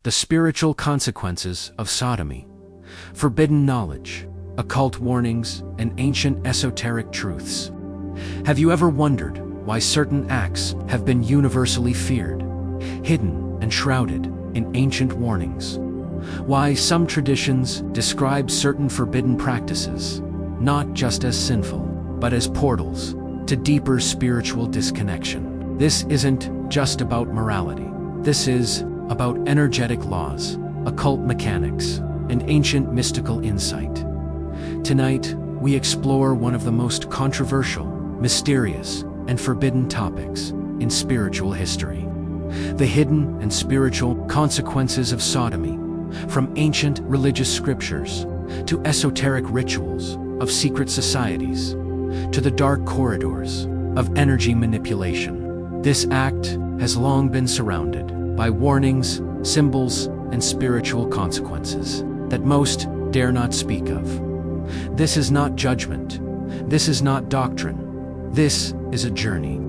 The spiritual consequences of sodomy, forbidden knowledge, occult warnings, and ancient esoteric truths. Have you ever wondered why certain acts have been universally feared, hidden and shrouded in ancient warnings? Why some traditions describe certain forbidden practices not just as sinful, but as portals to deeper spiritual disconnection? This isn't just about morality. This is about energetic laws, occult mechanics, and ancient mystical insight. Tonight, we explore one of the most controversial, mysterious, and forbidden topics in spiritual history: the hidden and spiritual consequences of sodomy, from ancient religious scriptures to esoteric rituals of secret societies to the dark corridors of energy manipulation. This act has long been surrounded by warnings, symbols, and spiritual consequences that most dare not speak of. This is not judgment. This is not doctrine. This is a journey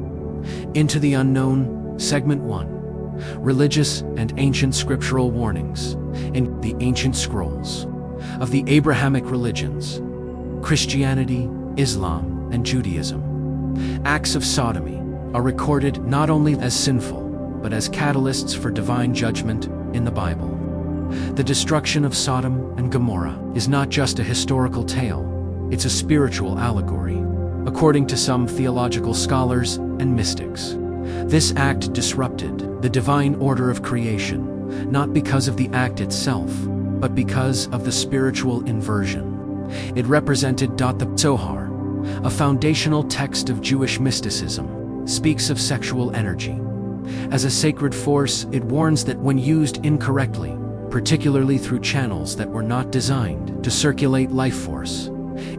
into the unknown. Segment 1: Religious and Ancient Scriptural Warnings in the Ancient Scrolls of the Abrahamic religions, Christianity, Islam, and Judaism. Acts of sodomy are recorded not only as sinful, but as catalysts for divine judgment in the Bible. The destruction of Sodom and Gomorrah is not just a historical tale, it's a spiritual allegory. According to some theological scholars and mystics, this act disrupted the divine order of creation, not because of the act itself, but because of the spiritual inversion. It represented the Zohar, a foundational text of Jewish mysticism, speaks of sexual energy. As a sacred force, it warns that when used incorrectly, particularly through channels that were not designed to circulate life force,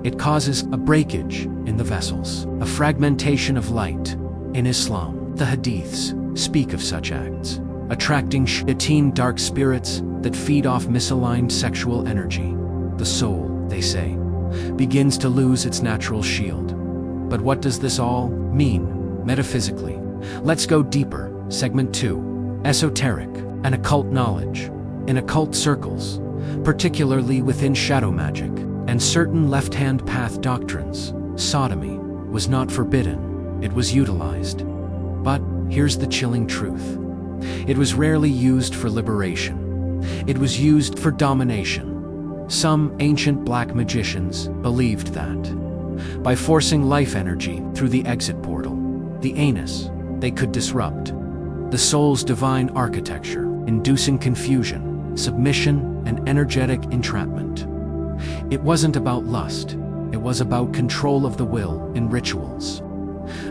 it causes a breakage in the vessels, a fragmentation of light. In Islam, the Hadiths speak of such acts, attracting shayateen, dark spirits that feed off misaligned sexual energy. The soul, they say, begins to lose its natural shield. But what does this all mean metaphysically? Let's go deeper. Segment 2: Esoteric and Occult Knowledge. In occult circles, particularly within shadow magic and certain left-hand path doctrines, sodomy was not forbidden, it was utilized. But here's the chilling truth: it was rarely used for liberation. It was used for domination. Some ancient black magicians believed that by forcing life energy through the exit portal, the anus, they could disrupt the soul's divine architecture, inducing confusion, submission, and energetic entrapment. It wasn't about lust, it was about control of the will in rituals.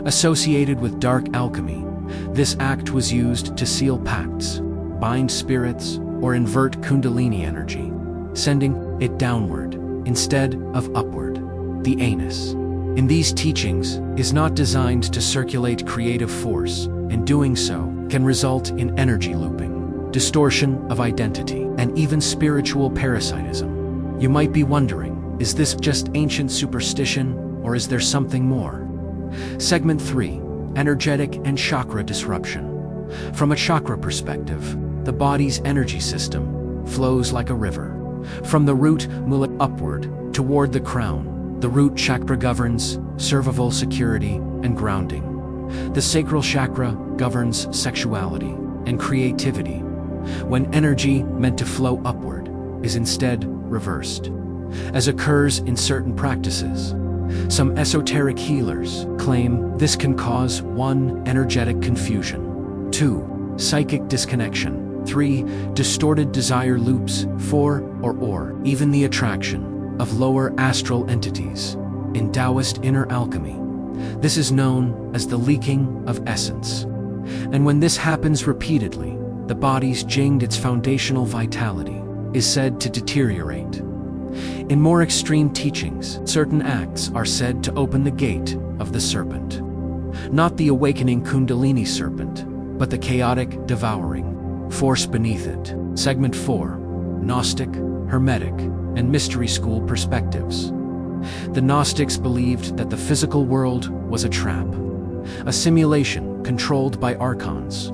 Associated with dark alchemy, this act was used to seal pacts, bind spirits, or invert kundalini energy, sending it downward instead of upward. The anus, in these teachings, is not designed to circulate creative force. In doing so, can result in energy looping, distortion of identity, and even spiritual parasitism. You might be wondering, is this just ancient superstition, or is there something more? Segment 3: Energetic and Chakra Disruption. From a chakra perspective, the body's energy system flows like a river. From the root mula upward toward the crown, the root chakra governs cervical security and grounding. The sacral chakra governs sexuality and creativity, when energy meant to flow upward is instead reversed, as occurs in certain practices. Some esoteric healers claim this can cause 1. Energetic confusion, 2. Psychic disconnection, 3. Distorted desire loops, 4. Or even the attraction of lower astral entities. In Taoist inner alchemy, this is known as the leaking of essence. And when this happens repeatedly, the body's jinged, its foundational vitality, is said to deteriorate. In more extreme teachings, certain acts are said to open the gate of the serpent. Not the awakening kundalini serpent, but the chaotic, devouring force beneath it. Segment 4: Gnostic, Hermetic, and Mystery School Perspectives. The Gnostics believed that the physical world was a trap, a simulation controlled by archons,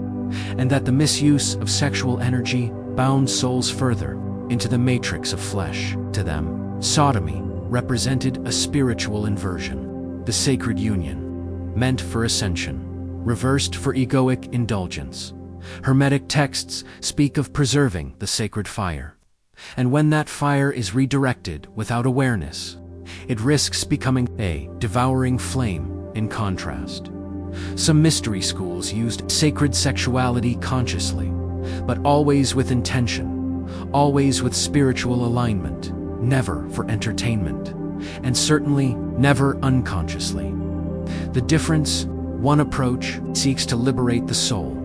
and that the misuse of sexual energy bound souls further into the matrix of flesh. To them, sodomy represented a spiritual inversion, the sacred union, meant for ascension, reversed for egoic indulgence. Hermetic texts speak of preserving the sacred fire. And when that fire is redirected without awareness, it risks becoming a devouring flame. In contrast, some mystery schools used sacred sexuality consciously, but always with intention, always with spiritual alignment, never for entertainment, and certainly never unconsciously. The difference: one approach seeks to liberate the soul,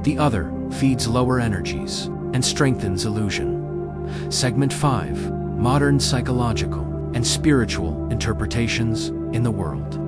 the other feeds lower energies and strengthens illusion. Segment 5: Modern Psychological and Spiritual Interpretations in the World.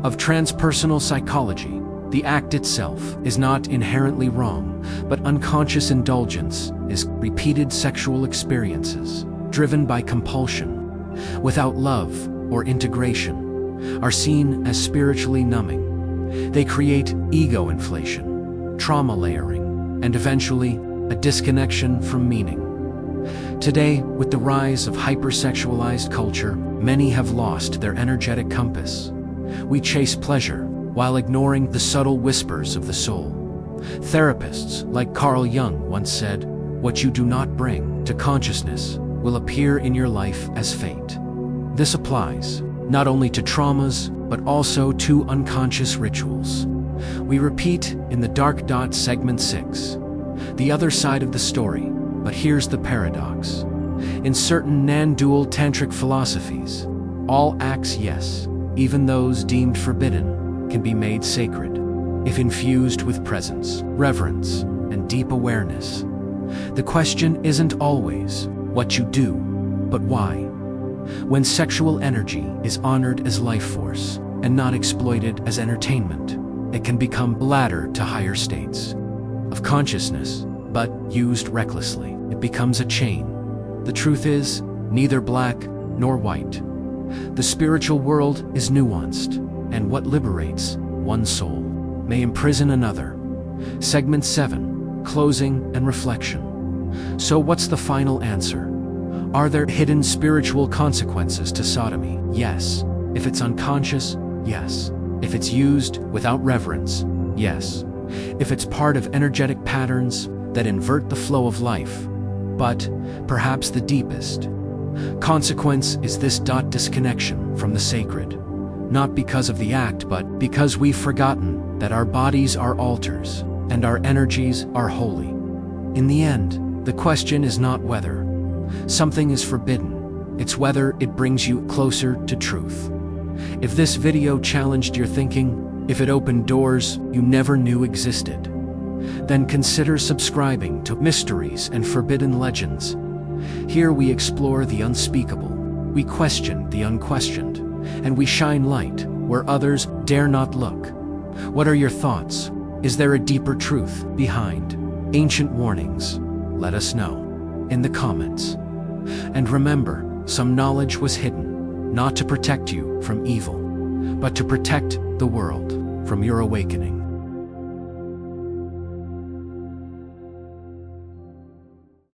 Of transpersonal psychology, the act itself is not inherently wrong, but unconscious indulgence is repeated sexual experiences, driven by compulsion, without love or integration, are seen as spiritually numbing. They create ego inflation, trauma layering, and eventually a disconnection from meaning. Today, with the rise of hypersexualized culture, many have lost their energetic compass. We chase pleasure while ignoring the subtle whispers of the soul. Therapists like Carl Jung once said, "What you do not bring to consciousness will appear in your life as fate." This applies not only to traumas, but also to unconscious rituals we repeat in the Dark Dot Segment 6. The other side of the story. But here's the paradox. In certain non-dual tantric philosophies, all acts, yes, even those deemed forbidden, can be made sacred, if infused with presence, reverence, and deep awareness. The question isn't always what you do, but why. When sexual energy is honored as life force and not exploited as entertainment, it can become a ladder to higher states of consciousness, but used recklessly, it becomes a chain. The truth is, neither black nor white. The spiritual world is nuanced, and what liberates one soul may imprison another. Segment 7: Closing and Reflection. So what's the final answer? Are there hidden spiritual consequences to sodomy? Yes. If it's unconscious, yes. If it's used without reverence, yes. If it's part of energetic patterns that invert the flow of life. But perhaps the deepest consequence is this disconnection from the sacred, not because of the act, but because we've forgotten that our bodies are altars and our energies are holy. In the end, the question is not whether something is forbidden, it's whether it brings you closer to truth. If this video challenged your thinking, if it opened doors you never knew existed, then consider subscribing to Mysteries and Forbidden Legends. Here we explore the unspeakable, we question the unquestioned, and we shine light where others dare not look. What are your thoughts? Is there a deeper truth behind ancient warnings? Let us know in the comments. And remember, some knowledge was hidden, not to protect you from evil, but to protect the world from your awakening.